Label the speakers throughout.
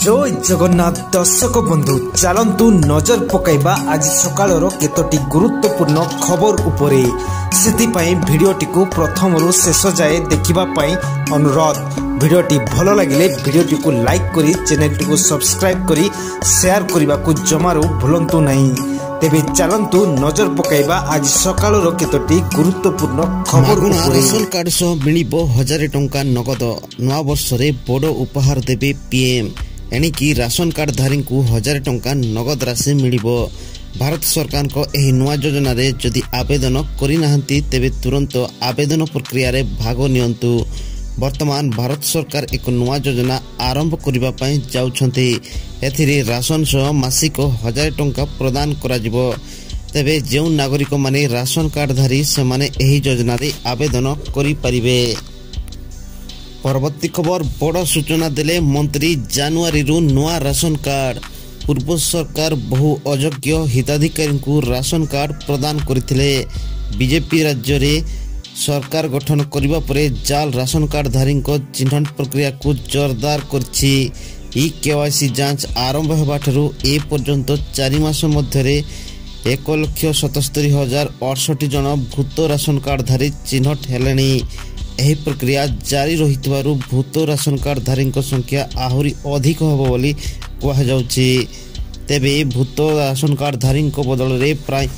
Speaker 1: जय जगन्नाथ दर्शक बंधु चलतु नजर पकाइबा आज सकाळर केतोटी गुरुत्वपूर्ण खबर उपरे सेतिपाई भिडियोटी को प्रथम रु शेष जाए देखिबा पाई अनुरोध। भिडियोटी भल लगिले भिडियोटी को लाइक करी चैनल को सब्सक्राइब करी शेयर करने को जमारू भूलंतु नहीं। तेबे चलतु नजर पकाइबा आज सकाळर केतोटी गुरुत्वपूर्ण खबर उपरे।
Speaker 2: राशन कार्ड सह मिलिबो 1000 टंका नगद। नवा वर्ष रे बड़ उपहार देबे पीएम। एणिकी राशन कार्ड धारी को 1000 टंका नगद राशि मिलिबो। भारत सरकार को एही नुआ योजना रे जदि आवेदन करि नाहंती तेबे तुरंत आवेदन प्रक्रिया रे भाग नियंतु। वर्तमान भारत सरकार एक नुआ योजना आरंभ करिबा पई जाउछंती। एथिरे राशन सह मासिक 1000 टंका प्रदान करा जिवो। तेबे जेउ नागरिक माने राशन कार्ड धारी से माने एही योजना रे आवेदन करि परिबे। परवर्ती खबर बड़ सूचना देले मंत्री जनवरी रु नुआ राशन कार्ड। पूर्व सरकार बहु अयोग्य हिताधिकारी को राशन कार्ड प्रदान करथिले। बीजेपी राज्य रे सरकार गठन करिबा परे जाल राशन कार्ड धारी को चिन्हट प्रक्रिया को जोरदार करछि। ई केवाईसी जांच आरंभ हेबा ठरू ए पर्यंत 4 मास मध्यरे 1,77,068 जन भूत राशन कार्ड धारी चिन्हट हेलेनी। एही प्रक्रिया जारी रहितबारु भूत राशन कार्ड धारी संख्या आहुरी अधिक होबो बोली कहा जाउछि। तेबे भूत राशन कार्ड धारी बदल रे प्राय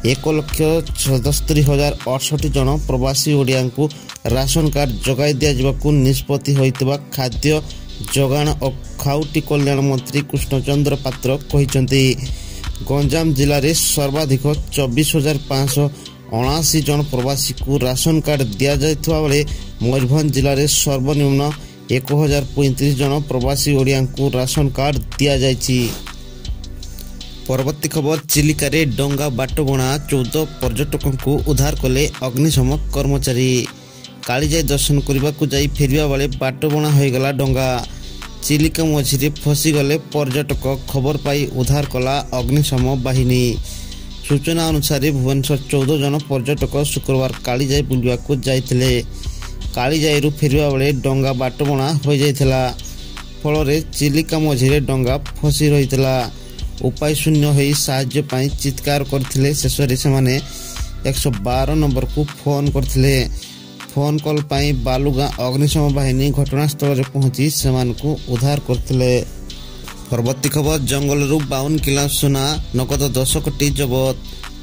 Speaker 2: 1,77,068 जन प्रवासी ओडिया को राशन कार्ड जगाई दिया जिबाकु निष्पत्ति होइतबा खाद्य जोगाण और खाउटी कल्याण मंत्री कृष्णचंद्र पात्र कहिसंती। गंजाम जिले में सर्वाधिक 24,579 जन प्रवासी को राशन कार्ड दिया जाइथवा बेले मयूरभंज जिले में सर्वनिम्न 1,035 जन प्रवासी ओडिया को राशन कार्ड दिया जाइछि। परवर्ती खबर चिलिका रे डंगा बाटबणा 14 पर्यटकों को उद्धार कले अग्निशम कर्मचारी। कालीजाई दर्शन करने को जाई फेरिया बेले बाटबणा होगला डंगा। चिलिका मझिरे फसीगले पर्यटक खबर पाई उद्धार कला अग्निशम बाहिनी। सूचना अनुसार भुवनेश्वर 14 जन पर्यटक शुक्रवार कालीजाई बुलिया को जाइथिले। कालीजाई फेरिया बेले डंगा बाटबणा हो जाइथिला। फल चिलिका मझिरे डंगा फसी रहिथिला। उपाय शून्य होई साहाय्य पाई चित्कार करथिले। शेषरे सेमाने 112 नंबर को फोन करथिले। फोन कॉल पाई बालुगां अग्निशम बाहिनी घटनास्थल रे पहुंची सेमान को उद्धार करथिले। परवर्ती खबर जंगल रु 52 किलो सोना नगद 10 कोटी जबत।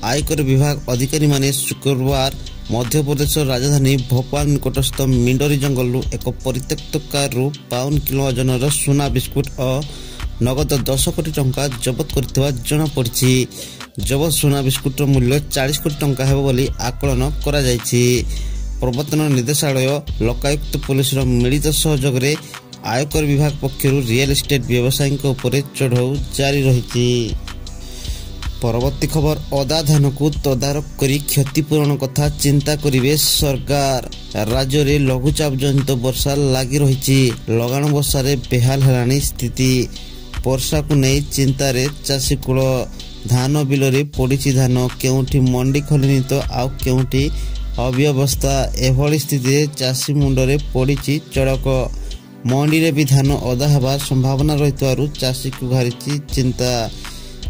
Speaker 2: आयकर विभाग अधिकारी माने शुक्रवार मध्य प्रदेश राजधानी भोपाल निकटस्थ मिंडोरी जंगल रु एक परित्यक्त कार रु 52 किलो ओजनर सोना बिस्कुट और नगद 10 कोटी टंका जबत करथिबा जणा पड़छि। जबत सोना बिस्कुटर मूल्य 40 कोटी टंका हेबो बोली आकलन करा जायछि। प्रवर्तन निर्देशालय लोकायुक्त पुलिस मिलित सहयोग रे आयकर विभाग पक्षर रियल एस्टेट व्यवसायी उपरे चढ़ाऊ जारी रही। परवर्ती खबर अदा धान को तदारक करी क्षतिपूरण कथा चिंता करिवे सरकार। राज्य रे लघुचाप जनित वर्षा लगी रही। लगाण वर्षा रे बेहाल हेलानी स्थिति। वर्षा को नहीं चिंता रे चाषी कूल। धान बिल रे पड़ी धान केउठी मंडी खोलिनी तो आउ केउठी अव्यवस्था। एभली स्थिति चाषी मुंडरे पड़ी चड़क। मंडी रे भी धान अदा हेबा संभावना रहितवारु चाषी को घारिछि चिंता।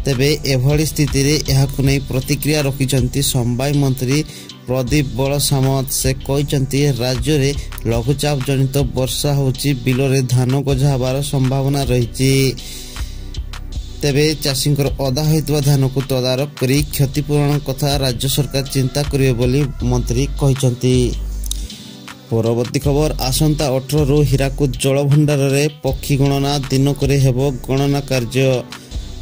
Speaker 2: तेबे एभली स्थिति रे एहाकु नै प्रतिक्रिया रखिछंती संबाई मंत्री प्रदीप बलसामत। से कहिछंती राज्य रे लघुचाप जनित वर्षा होछि बिल रे धान गजा हेबार संभावना रहिछि। तेबे चाषींकर अदा होइतबा धान को तदारक करी क्षतिपूरण कथा राज्य सरकार चिंता करिवे बोली मंत्री कहिछंती। परवर्ती खबर आसंता 18 रु हीराकुद जलभंडार रे पक्षी गणना दिनक रे हेबो गणना कार्य।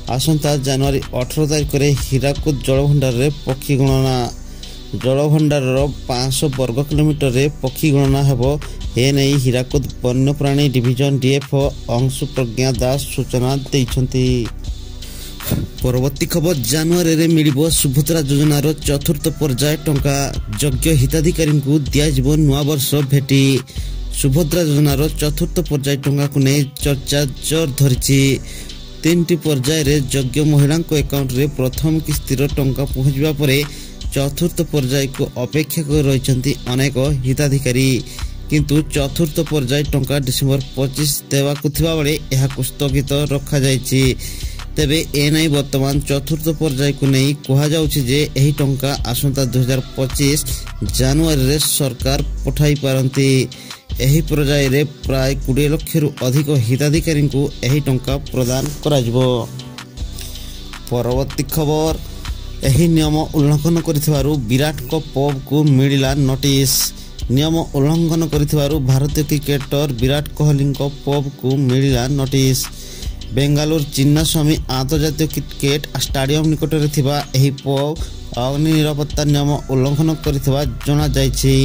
Speaker 2: आसंता जनवरी 18 तारिख रे हीराकुद जलभंडार रे पक्षी गणना। जलभंडार 500 वर्ग किलोमीटर रे पक्षी गणना हेबो। ए नै हीराकुद वन्यप्राणी डिविजन डीएफओ अंशु प्रज्ञा दास सूचना दैछंती। परवर्ती खबर जनवरी रे मिलिबो सुभद्रा योजनार चतुर्थ पर्याय टंका। योग्य हिताधिकारी को दिया जिवो नुआ वर्ष भेटी। सुभद्रा योजनार चतुर्थ पर्याय टंका को नै चर्चा जोर धरिछि। 3टी पर्याय रे योग्य महिला अकाउंट रे प्रथम किस्तीर टंका पहुंचबा परे चतुर्थ पर्याय को अपेक्षा कर रहिछंती अनेक हिताधिकारी। କିନ୍ତୁ ଚତୁର୍ଥ ପର୍ଯ୍ୟାୟ ଟଙ୍କା ଡିସେମ୍ବର 25 ଦେବାକୁ ଥିବା ବେଳେ ଏହାକୁ ସ୍ଥଗିତ ରଖାଯାଇଛି। ତେବେ ଏନେଇ ବର୍ତ୍ତମାନ ଚତୁର୍ଥ ପର୍ଯ୍ୟାୟକୁ ନେଇ କୁହାଯାଉଛି ଯେ ଏହି ଟଙ୍କା ଆସନ୍ତା 2025 ଜାନୁଆରୀରେ ସରକାର ପଠାଇ ପାରନ୍ତି। ଏହି ପର୍ଯ୍ୟାୟରେ ପ୍ରାୟ 20 ଲକ୍ଷରୁ ଅଧିକ ହିତାଧିକାରୀଙ୍କୁ ଏହି ଟଙ୍କା ପ୍ରଦାନ କରାଯିବ। ପରବର୍ତ୍ତୀ ଖବର, ଏହି ନିୟମ ଉଲ୍ଲଂଘନ କରିଥିବାରୁ ବିରାଟଙ୍କ ପବ୍କୁ ମିଳିଲା ନୋଟିସ୍। ନିୟମ ଉଲ୍ଲଂଘନ କରିଥିବାରୁ ଭାରତୀୟ କ୍ରିକେଟର ବିରାଟ କୋହଲିଙ୍କ ପବ୍କୁ ମିଳିଲା ନୋଟିସ୍। ବେଙ୍ଗାଲୁରୁ ଚିନ୍ନାସ୍ୱାମୀ ଆନ୍ତର୍ଜାତୀୟ କ୍ରିକେଟ ଷ୍ଟାଡିୟମ ନିକଟରେ ଥିବା ଏହି ପବ୍ ଅଗ୍ନି ନିରାପତ୍ତା ନିୟମ ଉଲ୍ଲଂଘନ କରିଥିବା ଜଣାଯାଇଛି।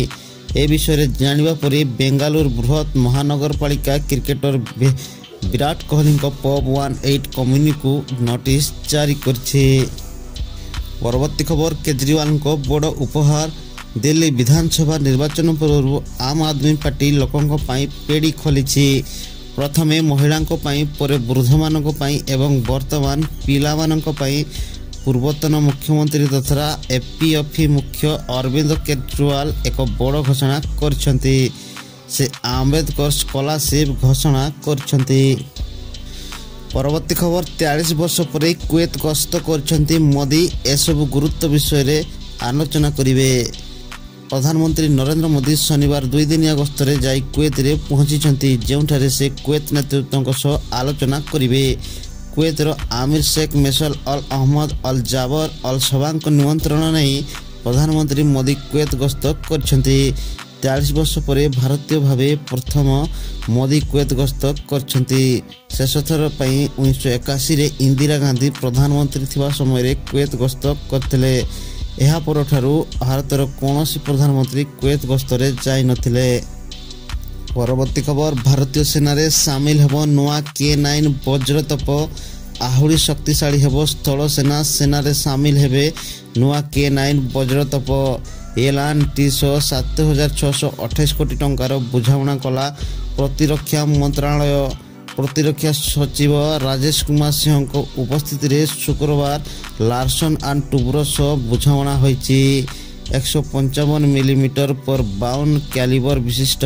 Speaker 2: ଏ ବିଷୟରେ ଜାଣିବା ପରେ ବେଙ୍ଗାଲୁରୁ ବୃହତ ମହାନଗରପାଳିକା କ୍ରିକେଟର ବିରାଟ କୋହଲିଙ୍କ ପବ୍ 18 କମ୍ୟୁନିକୁ ନୋଟିସ୍ ଜାରି କରିଛି। ପରବର୍ତ୍ତୀ ଖବର, କେଜରିୱାଲଙ୍କ ବଡ଼ ଉପହାର। ଦିଲ୍ଲୀ ବିଧାନସଭା ନିର୍ବାଚନ ପୂର୍ବରୁ ଆମ୍ ଆଦମୀ ପାର୍ଟି ଲୋକଙ୍କ ପାଇଁ ପେଡ଼ି ଖୋଲିଛି। ପ୍ରଥମେ ମହିଳାଙ୍କ ପାଇଁ, ପରେ ବୃଦ୍ଧମାନଙ୍କ ପାଇଁ ଏବଂ ବର୍ତ୍ତମାନ ପିଲାମାନଙ୍କ ପାଇଁ। ପୂର୍ବତନ ମୁଖ୍ୟମନ୍ତ୍ରୀ ତଥା ଏପିଏଫି ମୁଖ୍ୟ ଅରବିନ୍ଦ କେଜରିୱାଲ ଏକ ବଡ଼ ଘୋଷଣା କରିଛନ୍ତି। ସେ ଆମ୍ବେଦକର ସ୍କଲାରସିପ୍ ଘୋଷଣା କରିଛନ୍ତି। ପରବର୍ତ୍ତୀ ଖବର, 43 ବର୍ଷ ପରେ କୁଏତ ଗସ୍ତ କରିଛନ୍ତି ମୋଦି। ଏସବୁ ଗୁରୁତ୍ୱ ବିଷୟରେ ଆଲୋଚନା କରିବେ। ପ୍ରଧାନମନ୍ତ୍ରୀ ନରେନ୍ଦ୍ର ମୋଦି ଶନିବାର 2 ଦିନିଆ ଗସ୍ତରେ ଯାଇ କୁଏତରେ ପହଞ୍ଚିଛନ୍ତି, ଯେଉଁଠାରେ ସେ କୁଏତ ନେତୃତ୍ୱଙ୍କ ସହ ଆଲୋଚନା କରିବେ। କୁଏତର Amir Sheikh Meshal al Ahmad al Jaber al ସବାଙ୍କ ନିମନ୍ତ୍ରଣ ନେଇ ପ୍ରଧାନମନ୍ତ୍ରୀ ମୋଦି କୁଏତ ଗସ୍ତ କରିଛନ୍ତି। 43 ବର୍ଷ ପରେ ଭାରତୀୟ ଭାବେ ପ୍ରଥମ ମୋଦି କୁଏତ ଗସ୍ତ କରିଛନ୍ତି। ଶେଷଥର ପାଇଁ 1981ରେ ଇନ୍ଦିରା ଗାନ୍ଧୀ ପ୍ରଧାନମନ୍ତ୍ରୀ ଥିବା ସମୟରେ କୁଏତ ଗସ୍ତ କରିଥିଲେ। ଏହା ପରଠାରୁ ଭାରତର କୌଣସି ପ୍ରଧାନମନ୍ତ୍ରୀ କୁଏତ ଗସ୍ତରେ ଯାଇନଥିଲେ। ପରବର୍ତ୍ତୀ ଖବର, ଭାରତୀୟ ସେନାରେ ସାମିଲ ହେବ ନୂଆ K9 ବଜ୍ରତୋପ। ଆହୁରି ଶକ୍ତିଶାଳୀ ହେବ ସ୍ଥଳ ସେନା। ସେନାରେ ସାମିଲ ହେବେ ନୂଆ K9 ବଜ୍ରତୋପ। LNT ସହ 7,628 କୋଟି ଟଙ୍କାର ବୁଝାମଣା କଲା ପ୍ରତିରକ୍ଷା ମନ୍ତ୍ରଣାଳୟ। ପ୍ରତିରକ୍ଷା ସଚିବ ରାଜେଶ କୁମାର ସିଂହଙ୍କ ଉପସ୍ଥିତିରେ ଶୁକ୍ରବାର ଲାର୍ସନ ଆଣ୍ଡ ଟୁବ୍ରୋ ସହ ବୁଝାମଣା ହୋଇଛି। 155 ମିଲିମିଟର ପର 52 କ୍ୟାଲିବର ବିଶିଷ୍ଟ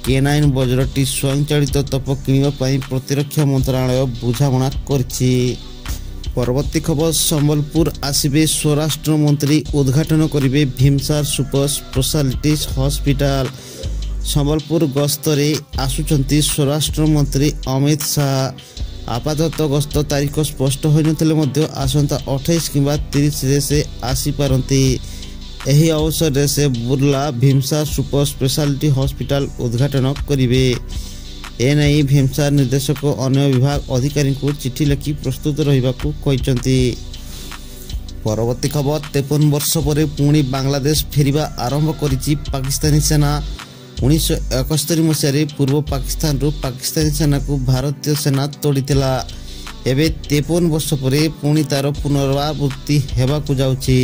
Speaker 2: K9 ବଜ୍ରଟି ସ୍ୱୟଂଚାଳିତ ତୋପ କିଣିବା ପାଇଁ ପ୍ରତିରକ୍ଷା ମନ୍ତ୍ରଣାଳୟ ବୁଝାମଣା କରିଛି। ପରବର୍ତ୍ତୀ ଖବର, ସମ୍ବଲପୁର ଆସିବେ ସ୍ୱରାଷ୍ଟ୍ର ମନ୍ତ୍ରୀ। ଉଦ୍ଘାଟନ କରିବେ VIMSAR super speciality hospital. Sambalpur ଗସ୍ତରେ ଆସୁଛନ୍ତି ସ୍ୱରାଷ୍ଟ୍ର ମନ୍ତ୍ରୀ ଅମିତ ଶାହା। ଆପାତତଃ ଗସ୍ତ ତାରିଖ ସ୍ପଷ୍ଟ ହୋଇନଥିଲେ ମଧ୍ୟ ଆସନ୍ତା 28 କିମ୍ବା 30ରେ ସେ ଆସିପାରନ୍ତି। ଏହି ଅବସରରେ ସେ Burla VIMSAR super speciality hospital ଉଦ୍ଘାଟନ କରିବେ। ଏନେଇ ଭୀମସାର ନିର୍ଦ୍ଦେଶକ ଅନ୍ୟ ବିଭାଗ ଅଧିକାରୀଙ୍କୁ ଚିଠି ଲେଖି ପ୍ରସ୍ତୁତ ରହିବାକୁ କହିଛନ୍ତି। ପରବର୍ତ୍ତୀ ଖବର, 53 ବର୍ଷ ପରେ ପୁଣି ବାଂଲାଦେଶ ଫେରିବା ଆରମ୍ଭ କରିଛି ପାକିସ୍ତାନୀ ସେନା। 1971 ମସିହାରେ ପୂର୍ବ ପାକିସ୍ତାନରୁ ପାକିସ୍ତାନୀ ସେନାକୁ ଭାରତୀୟ ସେନା ତୋଡ଼ିଥିଲା। ଏବେ 53 ବର୍ଷ ପରେ ପୁଣି ତାର ପୁନରାବୃତ୍ତି ହେବାକୁ ଯାଉଛି।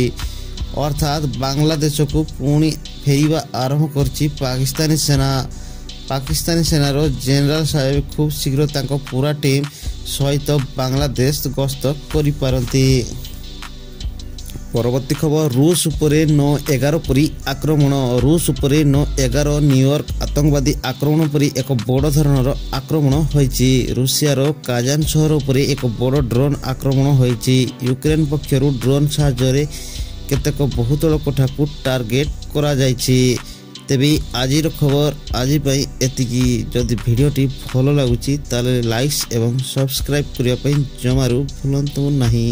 Speaker 2: ଅର୍ଥାତ୍ ବାଂଲାଦେଶକୁ ପୁଣି ଫେରିବା ଆରମ୍ଭ କରିଛି ପାକିସ୍ତାନୀ ସେନା। ପାକିସ୍ତାନୀ ସେନାର ଜେନେରାଲ ସାହେବ ଖୁବ୍ ଶୀଘ୍ର ତାଙ୍କ ପୁରା ଟିମ୍ ସହିତ ବାଂଲାଦେଶ ଗସ୍ତ କରିପାରନ୍ତି। ପରବର୍ତ୍ତୀ ଖବର, ରୁଷ ଉପରେ 9/11 ପରି ଆକ୍ରମଣ। ରୁଷ ଉପରେ 9/11 ନ୍ୟୁୟର୍କ ଆତଙ୍କବାଦୀ ଆକ୍ରମଣ ପରି ଏକ ବଡ଼ ଧରଣର ଆକ୍ରମଣ ହୋଇଛି। ରୁଷିଆର କାଜାନ ସହର ଉପରେ ଏକ ବଡ଼ ଡ୍ରୋନ୍ ଆକ୍ରମଣ ହୋଇଛି। ୟୁକ୍ରେନ ପକ୍ଷରୁ ଡ୍ରୋନ୍ ସାହାଯ୍ୟରେ କେତେକ ବହୁତଳ କୋଠାକୁ ଟାର୍ଗେଟ୍ କରାଯାଇଛି। ତେବେ ଆଜିର ଖବର ଆଜି ପାଇଁ ଏତିକି। ଯଦି ଭିଡ଼ିଓଟି ଭଲ ଲାଗୁଛି ତାହେଲେ ଲାଇକ୍ସ ଏବଂ ସବସ୍କ୍ରାଇବ୍ କରିବା ପାଇଁ ଜମାରୁ ଭୁଲନ୍ତୁ ନାହିଁ।